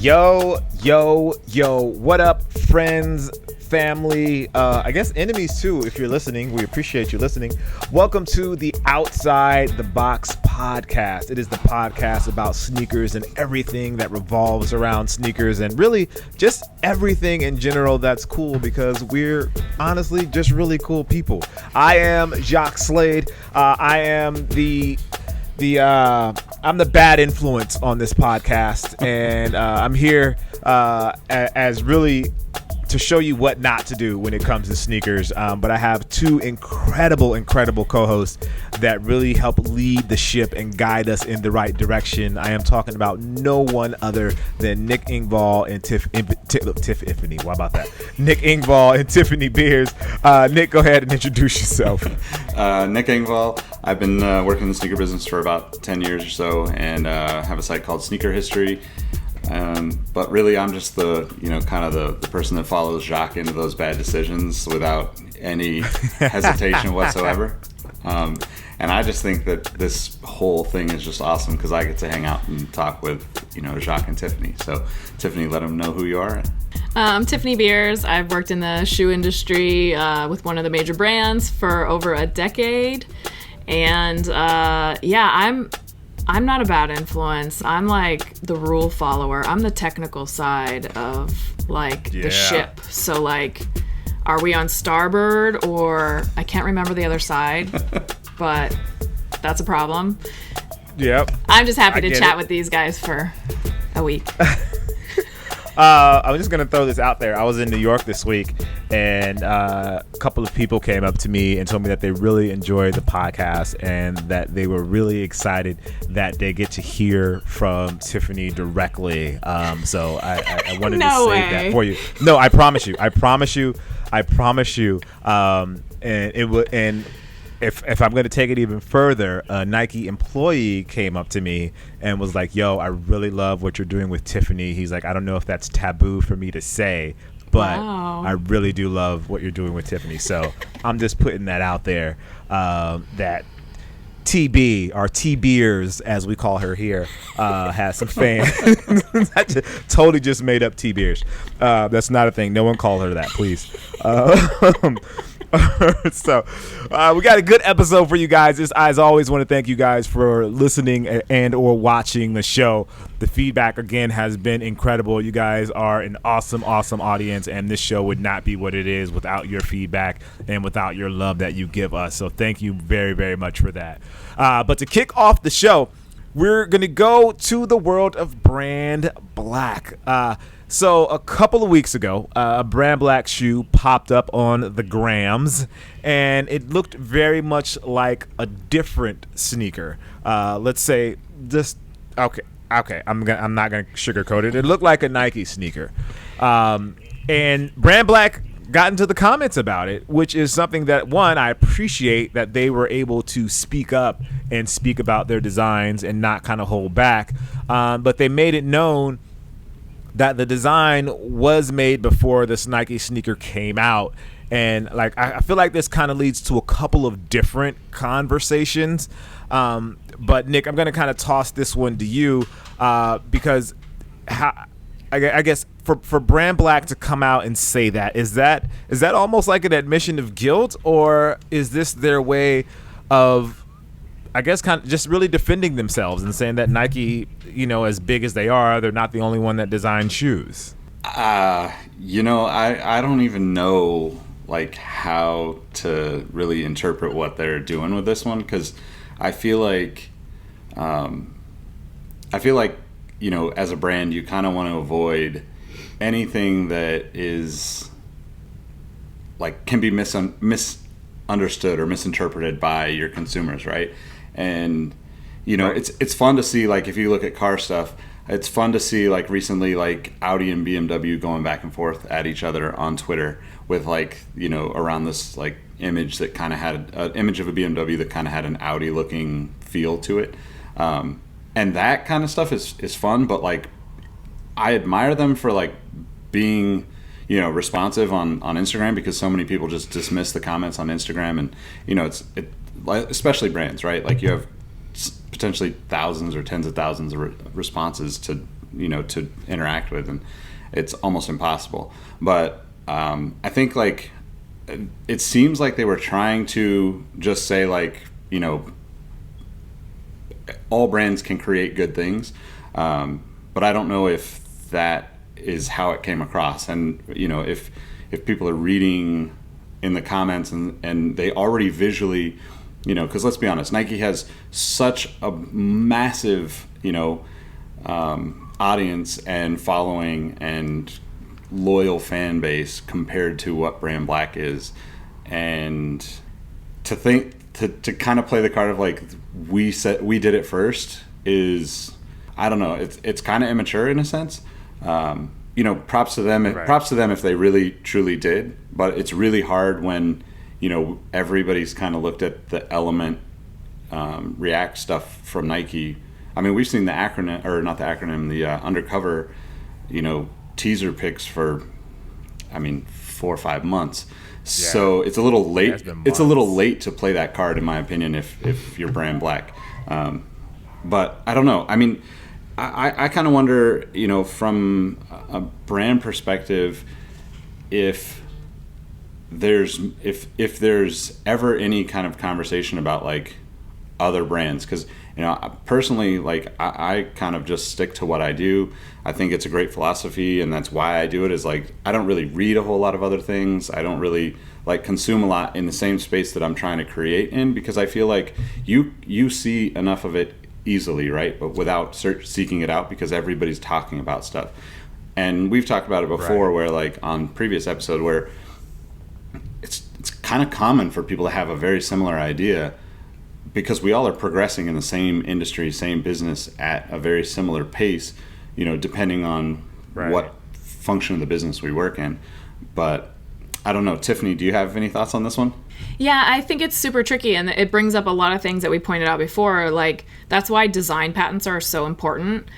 Yo, what up, friends, family, I guess enemies too, if you're listening. We appreciate you listening. Welcome to the Outside the Box podcast. It is the podcast about sneakers and everything that revolves around sneakers and really just everything in general that's cool, because we're honestly just really cool people. I am Jacques Slade. I am I'm the bad influence on this podcast, and I'm here as really to show you what not to do when it comes to sneakers. But I have two incredible co-hosts that really help lead the ship and guide us in the right direction. I am talking about no one other than Nick Engvall and Tiffany. What about that? Nick Engvall and Tiffany Beers. Nick, go ahead and introduce yourself. Nick Engvall. I've been working in the sneaker business for about 10 years or so, and have a site called Sneaker History. But really, I'm just the person that follows Jacques into those bad decisions without any hesitation whatsoever. And I just think that this whole thing is just awesome because I get to hang out and talk with, Jacques and Tiffany. So, Tiffany, let them know who you are. I'm Tiffany Beers. I've worked in the shoe industry with one of the major brands for over a decade. And I'm not a bad influence. I'm like the rule follower. I'm the technical side of the ship. So are we on starboard or I can't remember the other side, but that's a problem. Yep. I'm just happy to chat with these guys for a week. I'm just going to throw this out there. I was in New York this week, and a couple of people came up to me and told me that they really enjoyed the podcast and that they were really excited that they get to hear from Tiffany directly. So I wanted to say that for you. No, I promise you. And if I'm going to take it even further, a Nike employee came up to me and was like, yo, I really love what you're doing with Tiffany. He's like, I don't know if that's taboo for me to say, but wow. I really do love what you're doing with Tiffany. So I'm just putting that out there, that TB, or T Beers, as we call her here, has some fans. I totally just made up T Beers. That's not a thing. No one call her that, please. So we got a good episode for you guys. As always, want to thank you guys for listening and or watching the show. The feedback again has been incredible. You guys are an awesome audience, and this show would not be what it is without your feedback and without your love that you give us. So thank you very, very much for that. But to kick off the show, we're going to go to the world of Brandblack. So a couple of weeks ago, a Brandblack shoe popped up on the grams, and it looked very much like a different sneaker. Let's say just okay. I'm not gonna sugarcoat it. It looked like a Nike sneaker, and Brandblack got into the comments about it, which is something that, one, I appreciate that they were able to speak up and speak about their designs and not kind of hold back, but they made it known that the design was made before this Nike sneaker came out. And I feel like this kind of leads to a couple of different conversations. But Nick, I'm going to kind of toss this one to you because I guess for Brandblack to come out and say that, is that almost like an admission of guilt, or is this their way of, I guess, kind of just really defending themselves and saying that Nike, as big as they are, they're not the only one that designs shoes? I don't even know how to really interpret what they're doing with this one, because I feel like as a brand, you kind of want to avoid anything that is can be misunderstood or misinterpreted by your consumers, right? And it's fun to see, if you look at car stuff, it's fun to see recently Audi and BMW going back and forth at each other on Twitter with around this image that kind of had an image of a BMW that kind of had an Audi looking feel to it, and that kind of stuff is fun. But I admire them for being responsive on Instagram, because so many people just dismiss the comments on Instagram, and especially brands, right? You have potentially thousands or tens of thousands of responses to to interact with, and it's almost impossible. But I think like it seems like they were trying to just say like, all brands can create good things, but I don't know if that is how it came across. And if people are reading in the comments and they already visually, because let's be honest, Nike has such a massive audience and following and loyal fan base compared to what Brandblack is, and to kind of play the card of like we did it first is, I don't know, it's kind of immature in a sense. Props to them. Right. Props to them if they really truly did. But it's really hard when everybody's kind of looked at the Element React stuff from Nike. I mean, we've seen the acronym, or not the acronym, the undercover, teaser pics for, 4 or 5 months. Yeah. So it's a little late. It's a little late to play that card, in my opinion, if you're Brandblack. But I don't know. I mean, I kind of wonder, from a brand perspective, if there's ever any kind of conversation about like other brands, because personally, like I kind of just stick to what I do. I think it's a great philosophy, and that's why I do it. Is like I don't really read a whole lot of other things. I don't really like consume a lot in the same space that I'm trying to create in, because I feel like you see enough of it easily, right? But without seeking it out, because everybody's talking about stuff. And we've talked about it before, right, where like on previous episode, where it's kind of common for people to have a very similar idea, because we all are progressing in the same industry, same business at a very similar pace, depending on what function of the business we work in. But I don't know, Tiffany, do you have any thoughts on this one? Yeah, I think it's super tricky, and it brings up a lot of things that we pointed out before. Like, that's why design patents are so important,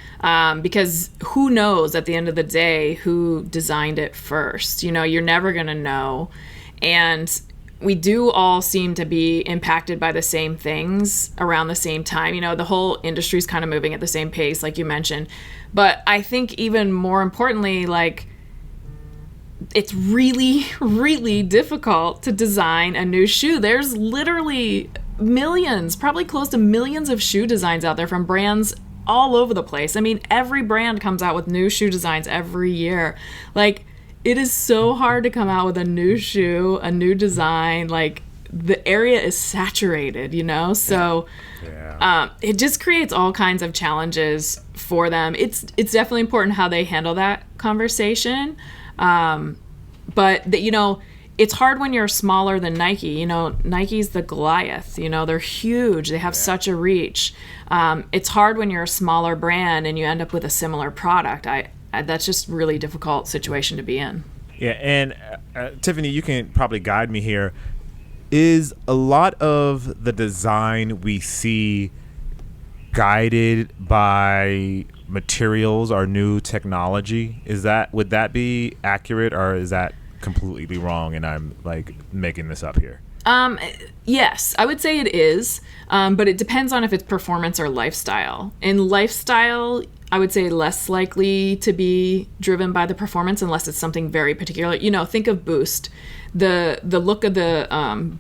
because who knows at the end of the day who designed it first? You're never going to know. And we do all seem to be impacted by the same things around the same time. The whole industry is kind of moving at the same pace, like you mentioned. But I think even more importantly, like, it's really, really difficult to design a new shoe. There's literally millions, probably close to millions of shoe designs out there from brands all over the place. I mean, every brand comes out with new shoe designs every year. Like, it is so hard to come out with a new shoe, a new design. Like, the area is saturated, So it just creates all kinds of challenges for them. It's definitely important how they handle that conversation. But it's hard when you're smaller than Nike. Nike's the Goliath. They're huge. They have such a reach. It's hard when you're a smaller brand and you end up with a similar product. That's just a really difficult situation to be in. Yeah, and Tiffany, you can probably guide me here. Is a lot of the design we see guided by materials or new technology? Would that be accurate, or is that completely wrong and I'm like making this up here? Yes, I would say it is, but it depends on if it's performance or lifestyle. In lifestyle, I would say less likely to be driven by the performance unless it's something very particular. Think of Boost. The look of the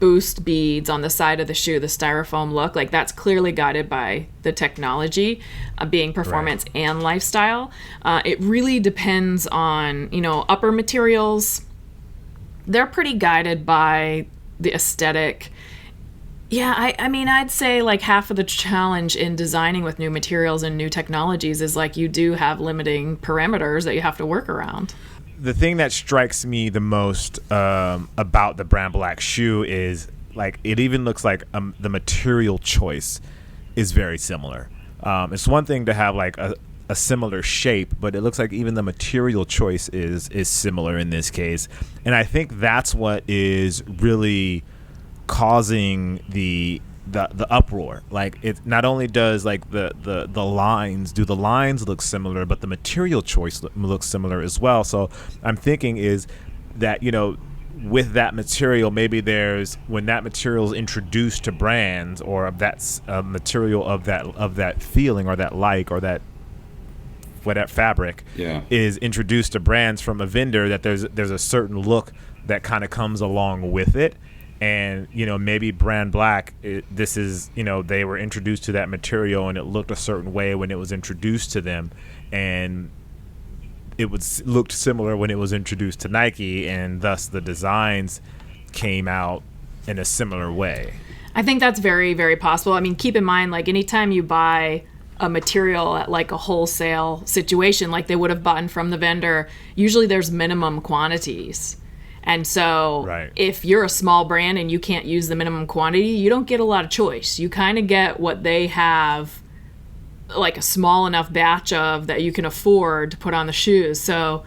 Boost beads on the side of the shoe, the styrofoam look, like that's clearly guided by the technology, being performance and lifestyle. It really depends on, upper materials. They're pretty guided by the aesthetic. Yeah, I mean, I'd say like half of the challenge in designing with new materials and new technologies is like you do have limiting parameters that you have to work around. The thing that strikes me the most about the Brandblack shoe is like it even looks like the material choice is very similar. It's one thing to have like a similar shape, but it looks like even the material choice is similar in this case. And I think that's what is really causing the uproar. Like, it not only does like the lines look similar, but the material choice looks similar as well. So I'm thinking is that with that material, maybe when that material is introduced to brands, or that's material of that feeling or that like or that whatever fabric is introduced to brands from a vendor, that there's a certain look that kind of comes along with it. And, you know, maybe Brandblack, this is, you know, they were introduced to that material and it looked a certain way when it was introduced to them, and it looked similar when it was introduced to Nike, and thus the designs came out in a similar way. I think that's very, very possible. I mean, keep in mind, like, anytime you buy a material at like a wholesale situation, like they would have bought from the vendor, usually there's minimum quantities. And so if you're a small brand and you can't use the minimum quantity, you don't get a lot of choice. You kind of get what they have, like a small enough batch of that you can afford to put on the shoes. So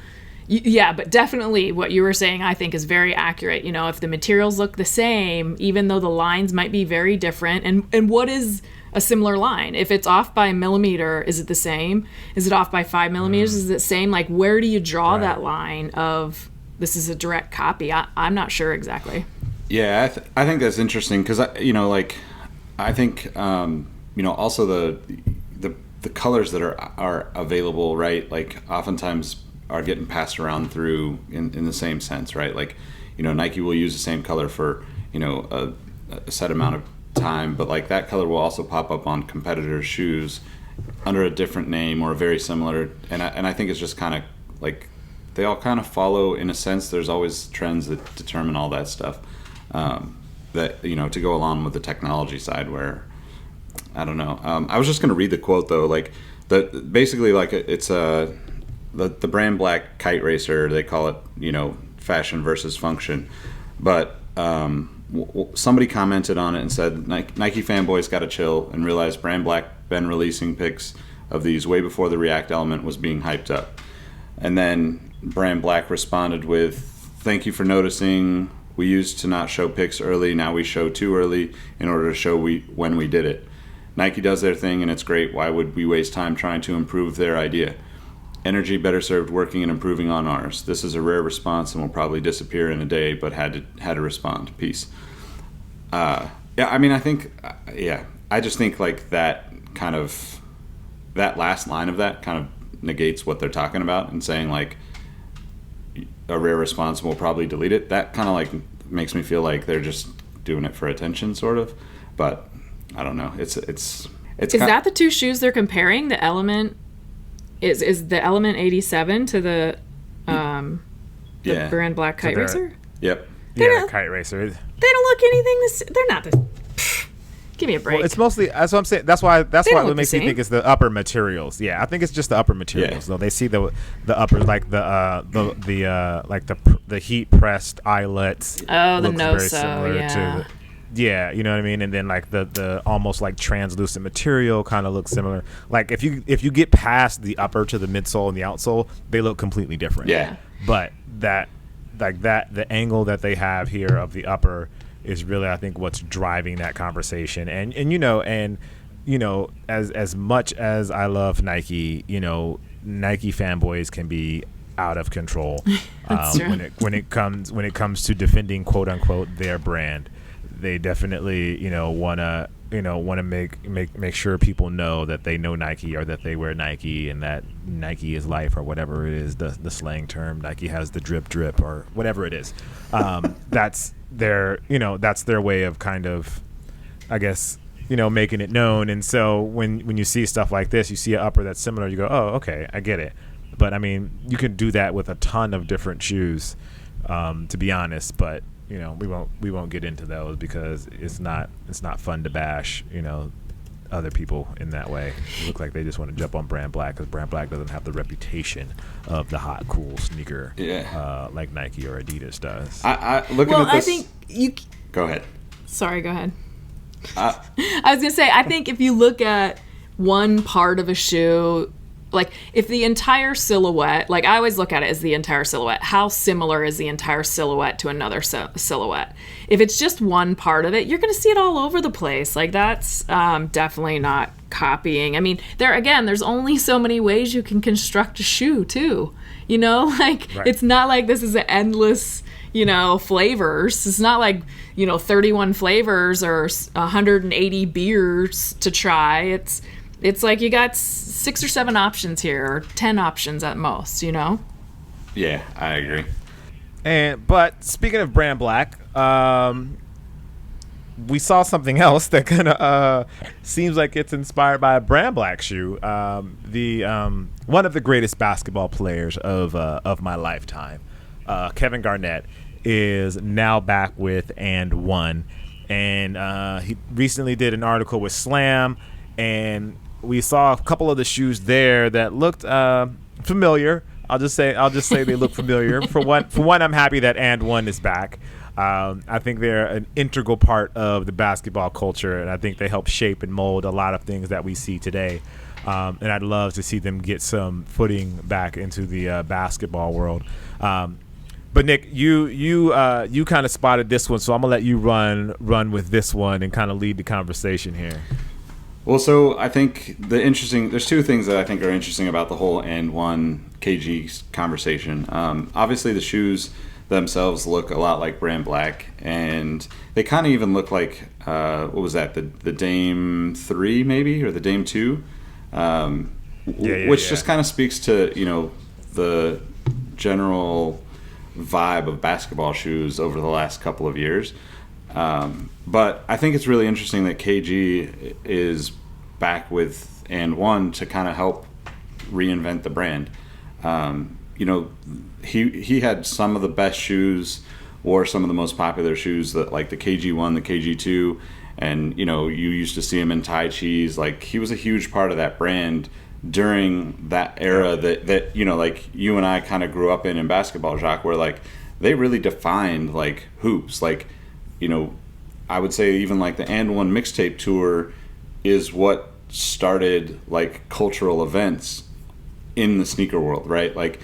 yeah, but definitely what you were saying, I think, is very accurate. You know, if the materials look the same, even though the lines might be very different, and what is a similar line? If it's off by a millimeter, is it the same? Is it off by 5 millimeters? Is it the same? Like, where do you draw that line of this is a direct copy? I'm not sure exactly. Yeah, I think that's interesting because, you know, like, I think, you know, also the colors that are available, right? Like, oftentimes are getting passed around through in the same sense, right? Like, you know, Nike will use the same color for, you know, a set amount of time, but like that color will also pop up on competitors' shoes under a different name or very similar. And I think it's just kind of like they all kind of follow in a sense. There's always trends that determine all that stuff. That, you know, to go along with the technology side, where I don't know. I was just going to read the quote though, like basically like it's the Brandblack kite racer. They call it, you know, fashion versus function, but somebody commented on it and said Nike fanboys got to chill and realize Brandblack been releasing pics of these way before the React element was being hyped up. And then Brandblack responded with, "Thank you for noticing. We used to not show pics early. Now we show too early in order to show when we did it. Nike does their thing and it's great. Why would we waste time trying to improve their idea? Energy better served working and improving on ours. This is a rare response and will probably disappear in a day, but had to respond. Peace." Yeah, I mean, I think, I just think like that kind of, that last line of that kind of negates what they're talking about and saying like a rare response and we'll probably delete it. That kind of like makes me feel like they're just doing it for attention, sort of. But I don't know. It's Is that the two shoes they're comparing? The Element is the Element 87 to the Brandblack kite racer? Yep. Yeah, kite racer. They don't look anything. They're not the. Give me a break. Well, it's mostly, that's what I'm saying. That's why it makes me think it's the upper materials. Yeah, I think it's just the upper materials. Though they see the upper, like the heat pressed eyelets. Oh, the looks no very similar to yeah, you know what I mean. And then like the almost like translucent material kind of looks similar. Like if you get past the upper to the midsole and the outsole, they look completely different. Yeah, but the angle that they have here of the upper is really, I think, what's driving that conversation. And as much as I love Nike, you know, Nike fanboys can be out of control when it comes to defending, quote unquote, their brand. They definitely, you know, want to make sure people know that they know Nike or that they wear Nike and that Nike is life or whatever it is, the slang term. Nike has the drip or whatever it is. That's their way of kind of, I guess, you know, making it known. And so when you see stuff like this, you see an upper that's similar, you go, oh, okay, I get it. But I mean, you can do that with a ton of different shoes, to be honest. But you know, we won't get into those because it's not fun to bash, you know, other people in that way. It look like they just want to jump on Brandblack because Brandblack doesn't have the reputation of the hot, cool sneaker like Nike or Adidas does. I looking at this. I think you. Go ahead. Sorry, go ahead. I was gonna say, I think if you look at one part of a shoe, like if the entire silhouette, like I always look at it as the entire silhouette. How similar is the entire silhouette to another silhouette? If it's just one part of it, you're going to see it all over the place. Like that's definitely not copying. I mean, there's only so many ways you can construct a shoe too. You know, like It's not like this is an endless, you know, flavors. It's not like, you know, 31 flavors or 180 beers to try. It's like you got 6 or 7 options here, or 10 options at most, you know? Yeah, I agree. But speaking of Brandblack, we saw something else that kind of seems like it's inspired by a Brandblack shoe. The one of the greatest basketball players of my lifetime, Kevin Garnett, is now back with And One, and he recently did an article with Slam, and we saw a couple of the shoes there that looked familiar. I'll just say they look familiar. For one, I'm happy that And One is back. I think they're an integral part of the basketball culture, and I think they help shape and mold a lot of things that we see today. And I'd love to see them get some footing back into the basketball world. But Nick, you kind of spotted this one, so I'm gonna let you run with this one and kind of lead the conversation here. Well, so I think there's two things that I think are interesting about the whole And One KG conversation. Obviously, the shoes themselves look a lot like Brandblack, and they kind of even look like what was that, the Dame 3 maybe, or the Dame 2, which just kind of speaks to, you know, the general vibe of basketball shoes over the last couple of years. But I think it's really interesting that KG is back with And One to kind of help reinvent the brand. You know, he had some of the best shoes, wore some of the most popular shoes, that like the KG1, the KG2, and you know, you used to see him in Tai Chi's. Like, he was a huge part of that brand during that era that you know, like you and I kind of grew up in basketball, Jacques, where like they really defined like hoops. Like, you know, I would say even like the And One mixtape tour is what started like cultural events in the sneaker world, right? Like,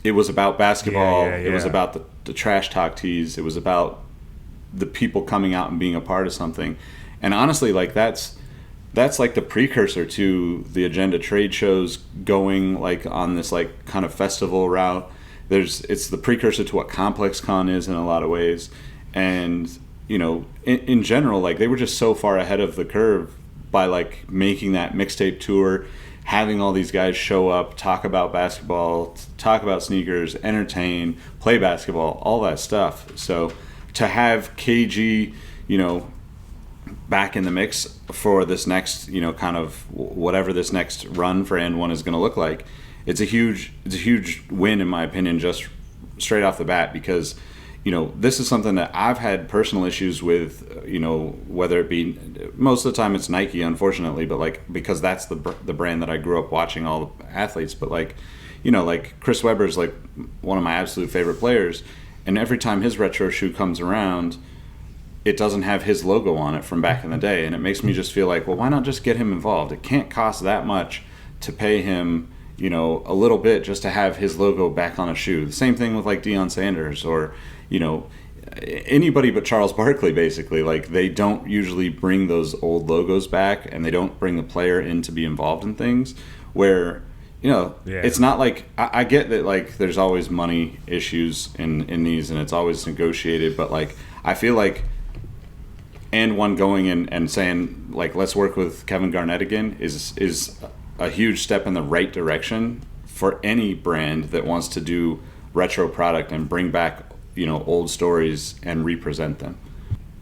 it was about basketball. It was about the trash talk tees. It was about the people coming out and being a part of something. And honestly, like that's like the precursor to the Agenda trade shows going like on this like kind of festival route. It's the precursor to what Complex Con is in a lot of ways. And, you know, in general, like they were just so far ahead of the curve by like making that mixtape tour, having all these guys show up, talk about basketball, talk about sneakers, entertain, play basketball, all that stuff. So to have KG, you know, back in the mix for this next, you know, kind of whatever this next run for And One is going to look like, it's a huge win in my opinion, just straight off the bat, because, you know, this is something that I've had personal issues with, you know, whether it be, most of the time it's Nike, unfortunately, but like, because that's the brand that I grew up watching all the athletes, but like, you know, like Chris Webber's like one of my absolute favorite players, and every time his retro shoe comes around, it doesn't have his logo on it from back in the day, and it makes me just feel like, well, why not just get him involved? It can't cost that much to pay him, you know, a little bit just to have his logo back on a shoe. The same thing with like Deion Sanders, or, you know, anybody but Charles Barkley, basically. Like, they don't usually bring those old logos back, and they don't bring the player in to be involved in things where, you know, it's not like, I get that like there's always money issues in these, and it's always negotiated, but like I feel like And One going in and saying like, let's work with Kevin Garnett again is a huge step in the right direction for any brand that wants to do retro product and bring back, you know, old stories and represent them.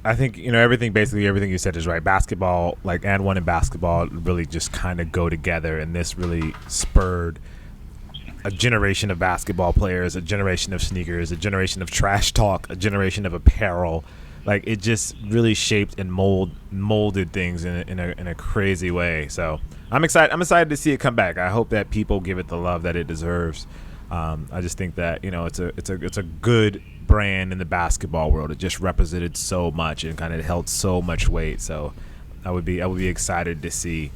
I think, you know, everything you said is right. Basketball, like And One and basketball really just kind of go together, and this really spurred a generation of basketball players, a generation of sneakers, a generation of trash talk, a generation of apparel. Like, it just really shaped and molded things in a crazy way. So I'm excited to see it come back. I hope that people give it the love that it deserves. I just think that, you know, it's a good brand in the basketball world. It just represented so much and kind of held so much weight. So I would be excited to see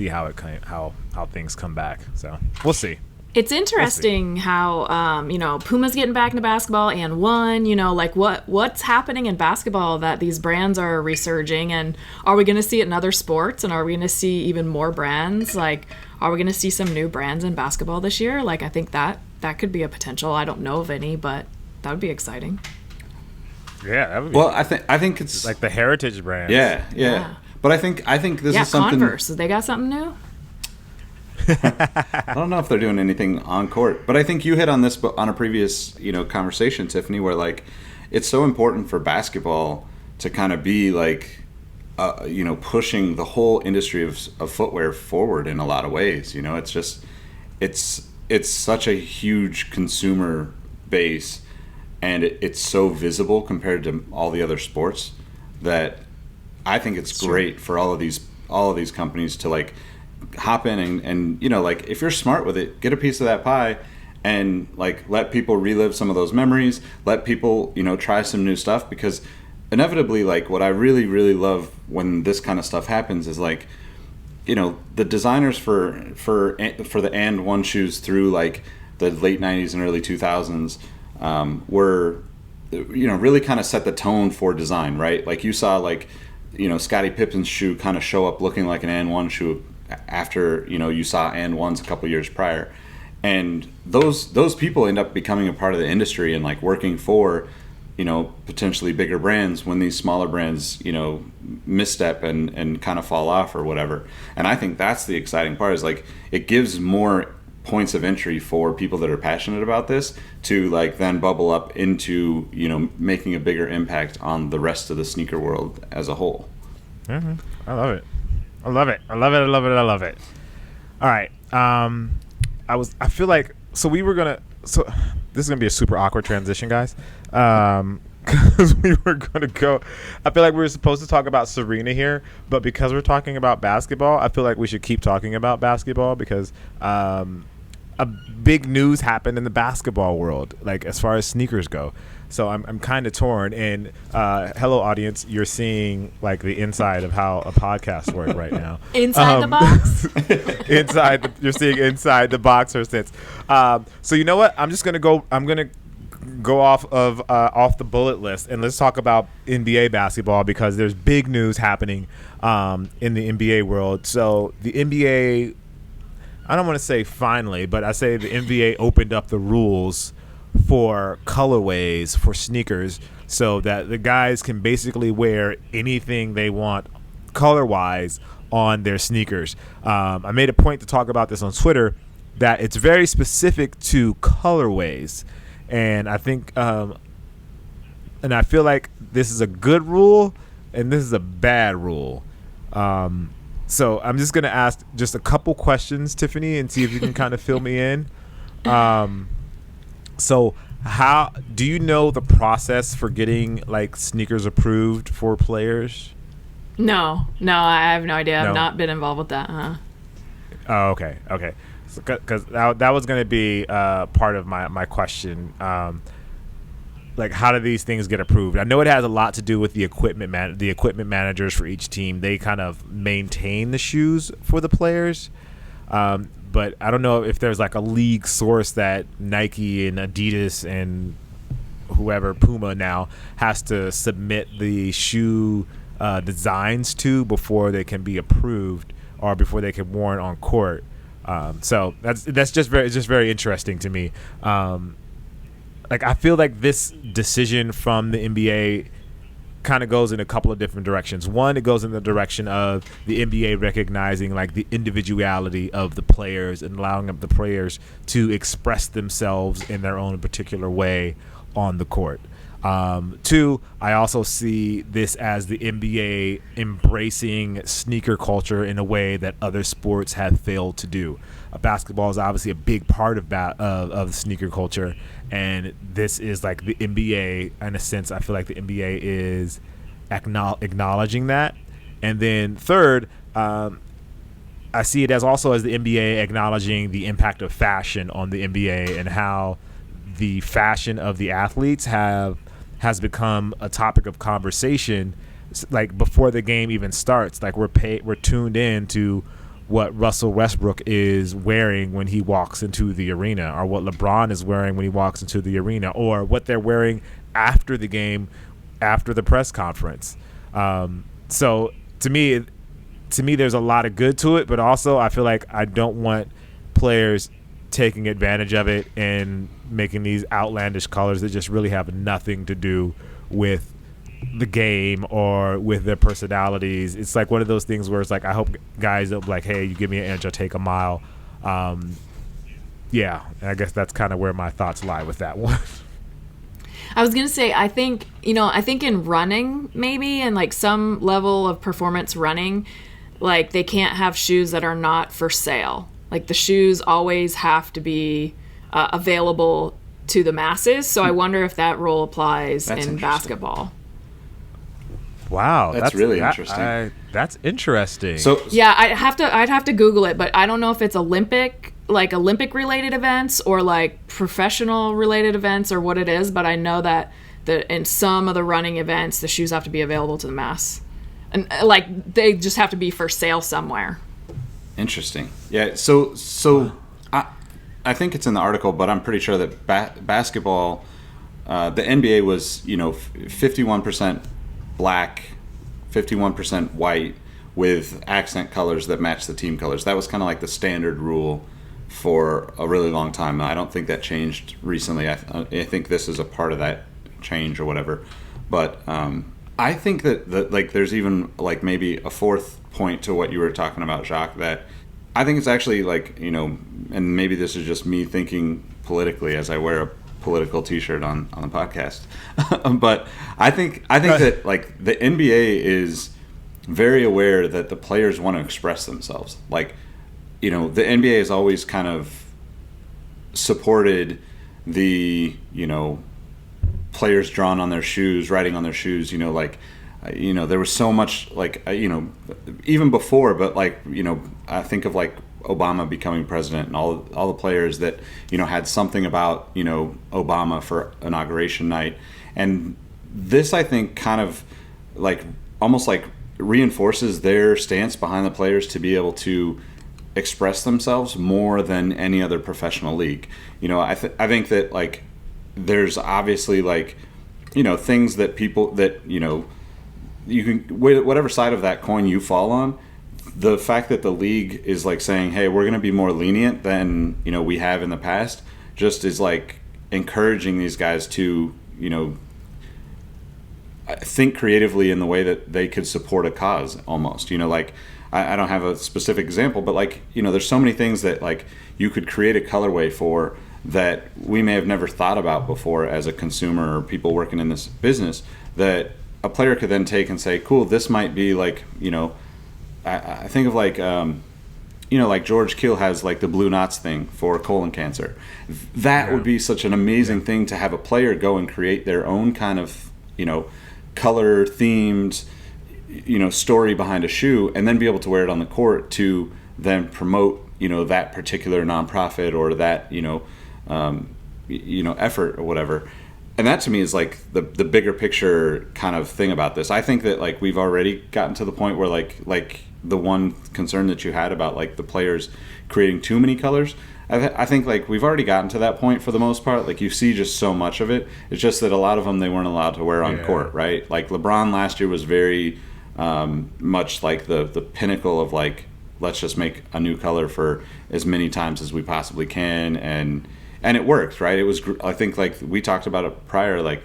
how things come back. So we'll see. It's interesting how, you know, Puma's getting back into basketball, And One, you know, like what's happening in basketball that these brands are resurging, and are we going to see it in other sports, and are we going to see even more brands? Like, are we going to see some new brands in basketball this year? Like, I think that could be a potential. I don't know of any, but that would be exciting. Yeah, that would be. Well, I think it's like the heritage brands. Yeah. But I think this is something. Converse, they got something new? I don't know if they're doing anything on court, but I think you hit on this on a previous, conversation, Tiffany, where like it's so important for basketball to kind of be like, pushing the whole industry of footwear forward in a lot of ways. It's just, it's such a huge consumer base, and it's so visible compared to all the other sports that I think it's great for all of these companies to like hop in and like if you're smart with it, get a piece of that pie and like let people relive some of those memories, let people try some new stuff, because inevitably, like what I really, really love when this kind of stuff happens is like, the designers for the And One shoes through like the late 90s and early 2000s were, really kind of set the tone for design, right? Like you saw like, Scottie Pippen's shoe kind of show up looking like an And One shoe after, you saw And Ones a couple years prior. And those people end up becoming a part of the industry and like working for, potentially bigger brands when these smaller brands, misstep and kind of fall off or whatever. And I think that's the exciting part, is like it gives more points of entry for people that are passionate about this to like then bubble up into, making a bigger impact on the rest of the sneaker world as a whole. Mm-hmm. I love it. I love it. I love it. I love it. I love it. All right. I feel like, so this is going to be a super awkward transition, guys. Because we were going to go, I feel like we were supposed to talk about Serena here, but because we're talking about basketball, I feel like we should keep talking about basketball, because a big news happened in the basketball world, like as far as sneakers go. So I'm kind of torn. And hello, audience, you're seeing like the inside of how a podcast works right now. Inside the box. You're seeing inside the boxer sits. So you know what? I'm gonna go off the bullet list, and let's talk about NBA basketball, because there's big news happening in the NBA world. So the NBA, I don't want to say finally, but I say the NBA opened up the rules for colorways for sneakers, so that the guys can basically wear anything they want color-wise on their sneakers. I made a point to talk about this on Twitter, that it's very specific to colorways. And I think, and I feel like this is a good rule and this is a bad rule. So I'm just going to ask just a couple questions, Tiffany, and see if you can kind of fill me in. So how do you know the process for getting like sneakers approved for players? No, I have no idea. No. I've not been involved with that. Oh, okay. Because that was going to be part of my question. Like, how do these things get approved? I know it has a lot to do with the equipment managers for each team. They kind of maintain the shoes for the players. But I don't know if there's like a league source that Nike and Adidas and whoever, Puma now, has to submit the shoe designs to before they can be approved or before they can worn on court. So that's just very interesting to me. Like, I feel like this decision from the NBA kind of goes in a couple of different directions. One, it goes in the direction of the NBA recognizing like the individuality of the players and allowing the players to express themselves in their own particular way on the court. Two, I also see this as the NBA embracing sneaker culture in a way that other sports have failed to do. Basketball is obviously a big part of sneaker culture, and this is like the NBA, in a sense. I feel like the NBA is acknowledging that. And then third, I see it as also as the NBA acknowledging the impact of fashion on the NBA and how the fashion of the athletes has become a topic of conversation, like before the game even starts. Like we're tuned in to what Russell Westbrook is wearing when he walks into the arena, or what LeBron is wearing when he walks into the arena, or what they're wearing after the game, after the press conference. So to me, there's a lot of good to it, but also I feel like I don't want players taking advantage of it and making these outlandish colors that just really have nothing to do with the game or with their personalities. It's like one of those things where it's like, I hope guys don't be like, hey, you give me an inch, I'll take a mile. Yeah, and I guess that's kind of where my thoughts lie with that one. I was going to say, I think in running, maybe, and like some level of performance running, like they can't have shoes that are not for sale. Like the shoes always have to be available to the masses. So I wonder if that rule applies in basketball. Wow, that's really interesting. That's interesting. So yeah, I'd have to Google it, but I don't know if it's Olympic related events or like professional related events or what it is. But I know that in some of the running events, the shoes have to be available to the mass, and like they just have to be for sale somewhere. Interesting. Yeah. So I think it's in the article, but I'm pretty sure that basketball, the NBA was 51% black, 51% white with accent colors that match the team colors. That was kind of like the standard rule for a really long time. I don't think that changed recently. I think this is a part of that change or whatever. But I think that like there's even like maybe a fourth point to what you were talking about, Jacques, that I think it's actually like, and maybe this is just me thinking politically as I wear a political t-shirt on the podcast. But I think that like the NBA is very aware that the players want to express themselves. Like, the NBA has always kind of supported the, players drawn on their shoes, writing on their shoes, there was so much like, even before, but like, I think of like Obama becoming president and all the players that, had something about, Obama for inauguration night. And this, I think, kind of like almost like reinforces their stance behind the players to be able to express themselves more than any other professional league. I think that like there's obviously like, things that people that, you can, whatever side of that coin you fall on, the fact that the league is like saying, hey, we're going to be more lenient than, we have in the past, just is like encouraging these guys to, think creatively in the way that they could support a cause almost, like, I don't have a specific example, but like, there's so many things that like you could create a colorway for that we may have never thought about before as a consumer or people working in this business, that a player could then take and say, cool, this might be like, I think of like, like George Kill has like the Blue Knots thing for colon cancer. That would be such an amazing thing to have a player go and create their own kind of, color themed, story behind a shoe, and then be able to wear it on the court to then promote, that particular nonprofit or that, effort or whatever. And that to me is like the bigger picture kind of thing about this. I think that like we've already gotten to the point where like the one concern that you had about like the players creating too many colors, I think like we've already gotten to that point for the most part. Like you see just so much of it. It's just that a lot of them they weren't allowed to wear on court, right? Like LeBron last year was very much like the pinnacle of like, let's just make a new color for as many times as we possibly can, and it worked, right? It was, I think, like we talked about it prior, like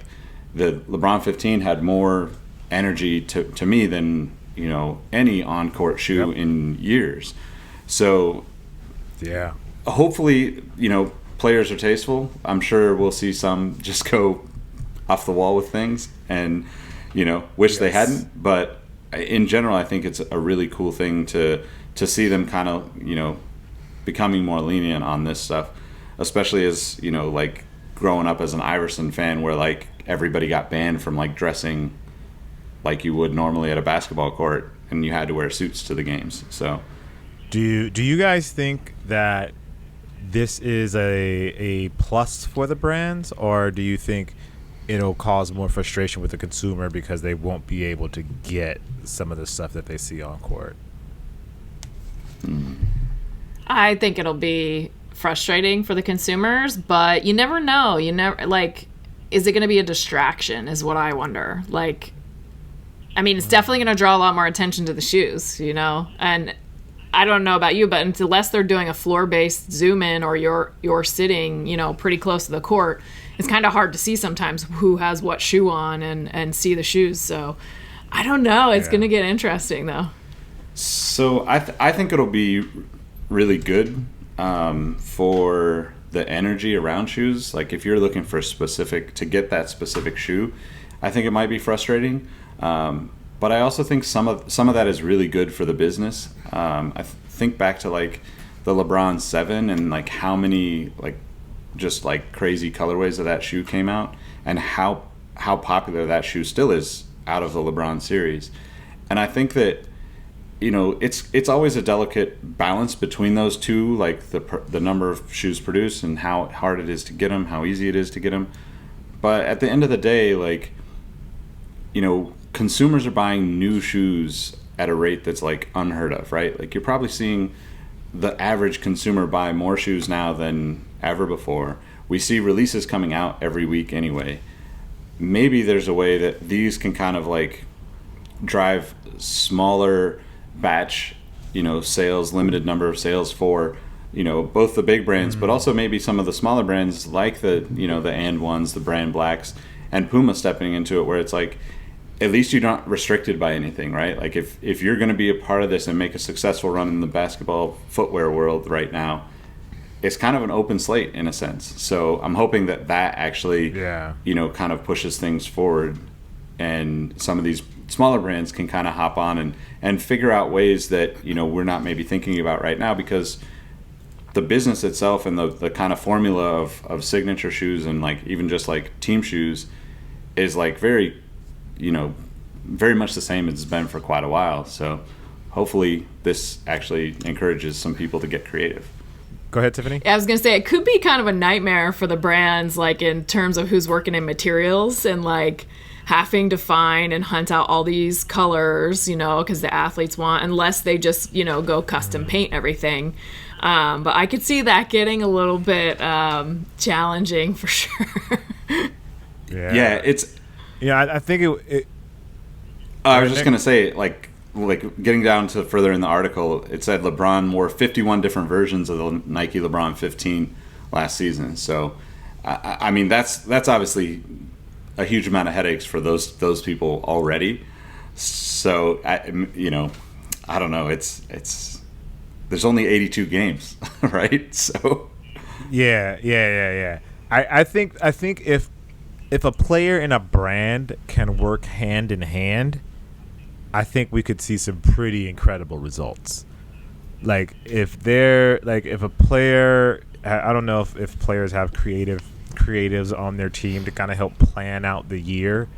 the LeBron 15 had more energy to me than, any on-court shoe in years. So, yeah, hopefully, players are tasteful. I'm sure we'll see some just go off the wall with things and, wish they hadn't. But in general, I think it's a really cool thing to see them kind of, becoming more lenient on this stuff. Especially as, like growing up as an Iverson fan where like everybody got banned from like dressing like you would normally at a basketball court and you had to wear suits to the games. So do you guys think that this is a plus for the brands, or do you think it'll cause more frustration with the consumer because they won't be able to get some of the stuff that they see on court? I think it'll be frustrating for the consumers, but you never know. You never, like, is it going to be a distraction is what I wonder. Like, I mean, it's definitely going to draw a lot more attention to the shoes, and I don't know about you, but unless they're doing a floor-based zoom in or you're sitting, pretty close to the court, it's kind of hard to see sometimes who has what shoe on and see the shoes. So I don't know. It's going to get interesting though. So I think it'll be really good. for the energy around shoes, like if you're looking for to get that specific shoe, I think it might be frustrating. But I also think some of that is really good for the business. I think back to like the LeBron 7 and like how many like just like crazy colorways of that shoe came out, and how popular that shoe still is out of the LeBron series. And I think that, you know, it's always a delicate balance between those two, like the number of shoes produced and how hard it is to get them, how easy it is to get them. But at the end of the day, like, you know, consumers are buying new shoes at a rate that's like unheard of, right? Like you're probably seeing the average consumer buy more shoes now than ever before. We see releases coming out every week anyway. Maybe there's a way that these can kind of like drive smaller batch, you know, sales, limited number of sales for, you know, both the big brands, but also maybe some of the smaller brands like the, you know, the And Ones, the Brandblacks, and Puma stepping into it, where it's like, at least you're not restricted by anything, right? Like if you're going to be a part of this and make a successful run in the basketball footwear world right now, it's kind of an open slate in a sense. So I'm hoping that actually, you know, kind of pushes things forward, and some of these smaller brands can kind of hop on and figure out ways that, you know, we're not maybe thinking about right now, because the business itself and the kind of formula of signature shoes and like even just like team shoes is like very, you know, very much the same as it's been for quite a while. So hopefully this actually encourages some people to get creative. Go ahead, Tiffany. I was going to say, it could be kind of a nightmare for the brands, like in terms of who's working in materials and like having to find and hunt out all these colors, you know, because the athletes want, unless they just, you know, go custom paint everything. But I could see that getting a little bit challenging for sure. Yeah, it's... Yeah, I think it I was just going to say, like getting down to further in the article, it said LeBron wore 51 different versions of the Nike LeBron 15 last season. So, I mean, that's obviously a huge amount of headaches for those people already. So, you know, I don't know. It's there's only 82 games, right? So, yeah. I think if a player and a brand can work hand in hand, I think we could see some pretty incredible results. Like if a player, I don't know if players have creatives on their team to kind of help plan out the year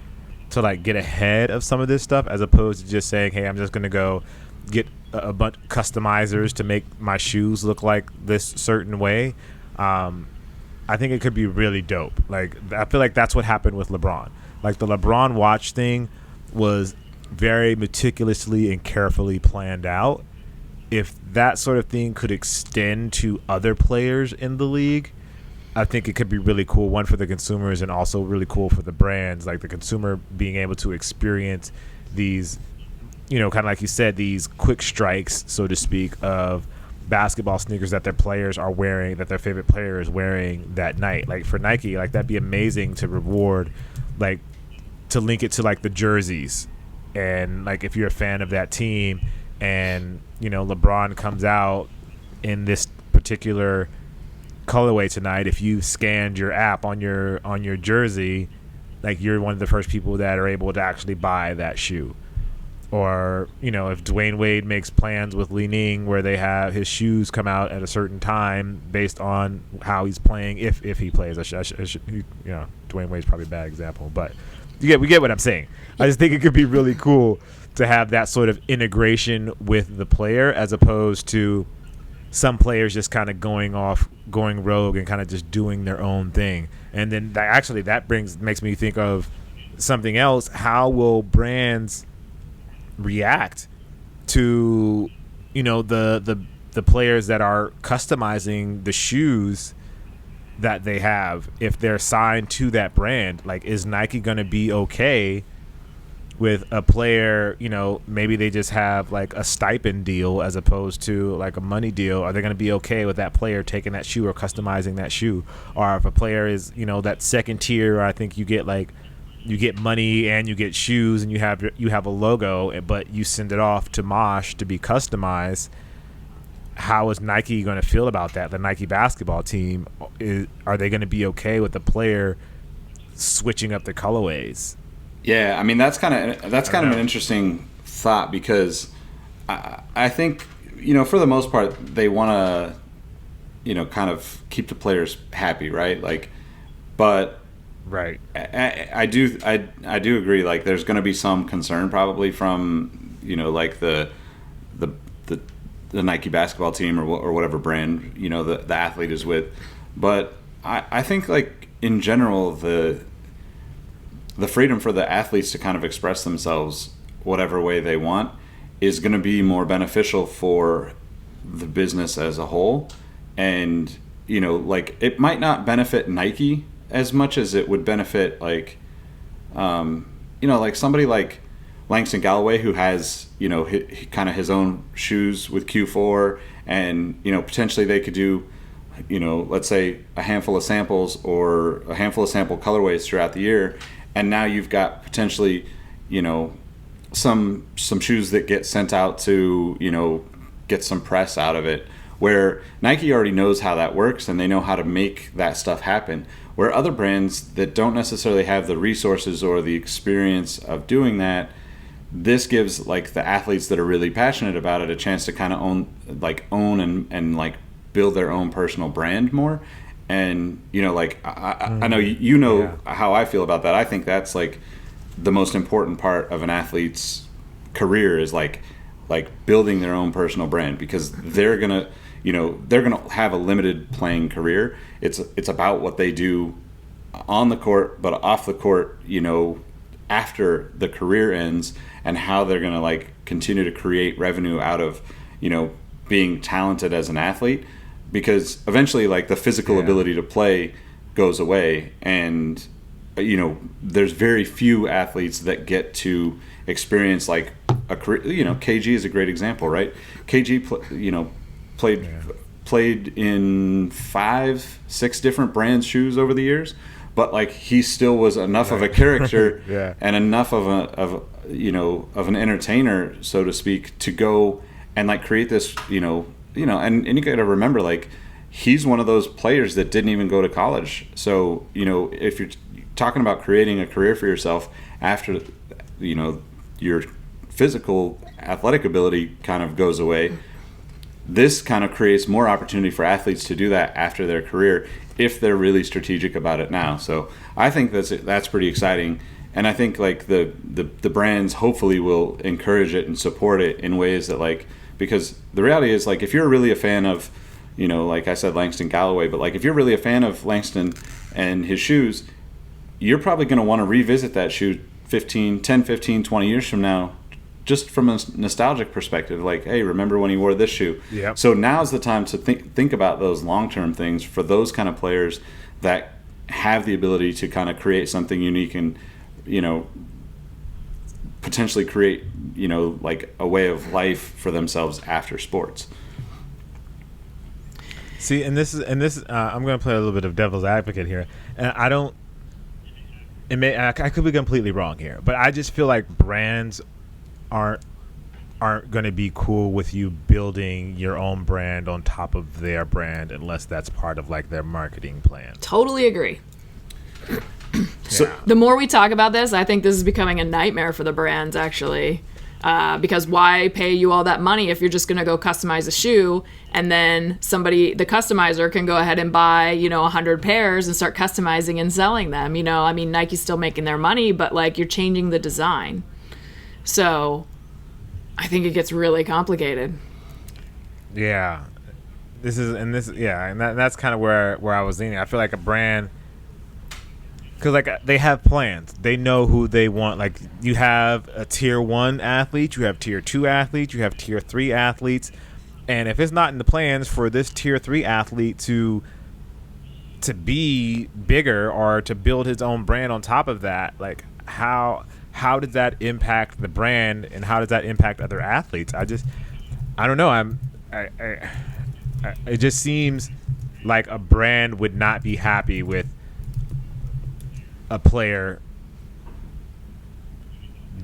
to like get ahead of some of this stuff, as opposed to just saying, hey, I'm just going to go get a bunch of customizers to make my shoes look like this certain way. I think it could be really dope. Like, I feel like that's what happened with LeBron. Like, the LeBron watch thing was very meticulously and carefully planned out. If that sort of thing could extend to other players in the league, I think it could be really cool. One, for the consumers, and also really cool for the brands. Like, the consumer being able to experience these, you know, kind of like you said, these quick strikes, so to speak, of basketball sneakers that their players are wearing, that their favorite player is wearing that night. Like for Nike, like that'd be amazing to reward, like to link it to like the jerseys, and like if you're a fan of that team and, you know, LeBron comes out in this particular colorway tonight, if you scanned your app on your jersey, like you're one of the first people that are able to actually buy that shoe. Or, you know, if Dwayne Wade makes plans with Li Ning where they have his shoes come out at a certain time based on how he's playing, if he plays. You know, Dwayne Wade's probably a bad example, but we get what I'm saying. I just think it could be really cool to have that sort of integration with the player, as opposed to some players just kind of going rogue and kind of just doing their own thing. And then that makes me think of something else. How will brands react to, you know, the players that are customizing the shoes that they have if they're signed to that brand? Like, is Nike going to be okay with a player, you know, maybe they just have like a stipend deal as opposed to like a money deal? Are they going to be okay with that player taking that shoe or customizing that shoe? Or if a player is, you know, that second tier, I think you get money and you get shoes and you have a logo, but you send it off to Mosh to be customized. how is Nike going to feel about that? The Nike basketball team, are they going to be okay with the player switching up the colorways? Yeah, I mean that's kind of an interesting thought, because I think, you know, for the most part they want to, you know, kind of keep the players happy, right? Like, but right, I do agree. Like, there's going to be some concern probably from, you know, like the Nike basketball team or whatever brand, you know, the athlete is with. But I think, like, in general, the freedom for the athletes to kind of express themselves whatever way they want is going to be more beneficial for the business as a whole. And, you know, like, it might not benefit Nike as much as it would benefit, like, you know, like somebody like Langston Galloway, who has, you know, kind of his own shoes with Q4, and, you know, potentially they could do, you know, let's say a handful of samples or a handful of sample colorways throughout the year, and now you've got potentially, you know, some shoes that get sent out to, you know, get some press out of it, where Nike already knows how that works and they know how to make that stuff happen, where other brands that don't necessarily have the resources or the experience of doing that, this gives, like, the athletes that are really passionate about it a chance to kind of own and like build their own personal brand more. And, you know, like, I know you know how I feel about that. I think that's, like, the most important part of an athlete's career is like building their own personal brand, because they're gonna have a limited playing career. It's about what they do on the court, but off the court, you know, after the career ends, and how they're gonna, like, continue to create revenue out of, you know, being talented as an athlete. Because eventually, like, the physical ability to play goes away, and, you know, there's very few athletes that get to experience, like, a career. You know, KG is a great example, right? KG, played in 5-6 different brands' shoes over the years, but, like, he still was enough of a character and enough of an entertainer, so to speak, to go and, like, create this, and you got to remember, like, he's one of those players that didn't even go to college. So, you know, if you're talking about creating a career for yourself after, you know, your physical athletic ability kind of goes away, this kind of creates more opportunity for athletes to do that after their career if they're really strategic about it now. So I think that's pretty exciting. And I think, like, the brands hopefully will encourage it and support it in ways that, like, because the reality is, like, if you're really a fan of, you know, like I said, Langston Galloway, but, like, if you're really a fan of Langston and his shoes, you're probably going to want to revisit that shoe 10, 15, 20 years from now, just from a nostalgic perspective. Like, hey, remember when he wore this shoe? Yep. So now's the time to think about those long-term things for those kind of players that have the ability to kind of create something unique and, you know, potentially create, you know, like, a way of life for themselves after sports. See, and this I'm going to play a little bit of devil's advocate here, and I could be completely wrong here, but I just feel like brands aren't going to be cool with you building your own brand on top of their brand unless that's part of, like, their marketing plan. Totally agree. So, the more we talk about this, I think this is becoming a nightmare for the brands, actually. Because why pay you all that money if you're just going to go customize a shoe, and then the customizer can go ahead and buy, you know, 100 pairs and start customizing and selling them. You know, I mean, Nike's still making their money, but, like, you're changing the design. So I think it gets really complicated. Yeah. And that's kind of where I was leaning. I feel like a brand, because, like, they have plans. They know who they want. Like, you have a tier 1 athlete, you have tier 2 athletes, you have tier 3 athletes, and if it's not in the plans for this tier 3 athlete to be bigger or to build his own brand on top of that, like, how does that impact the brand, and how does that impact other athletes? I don't know. It just seems like a brand would not be happy with a player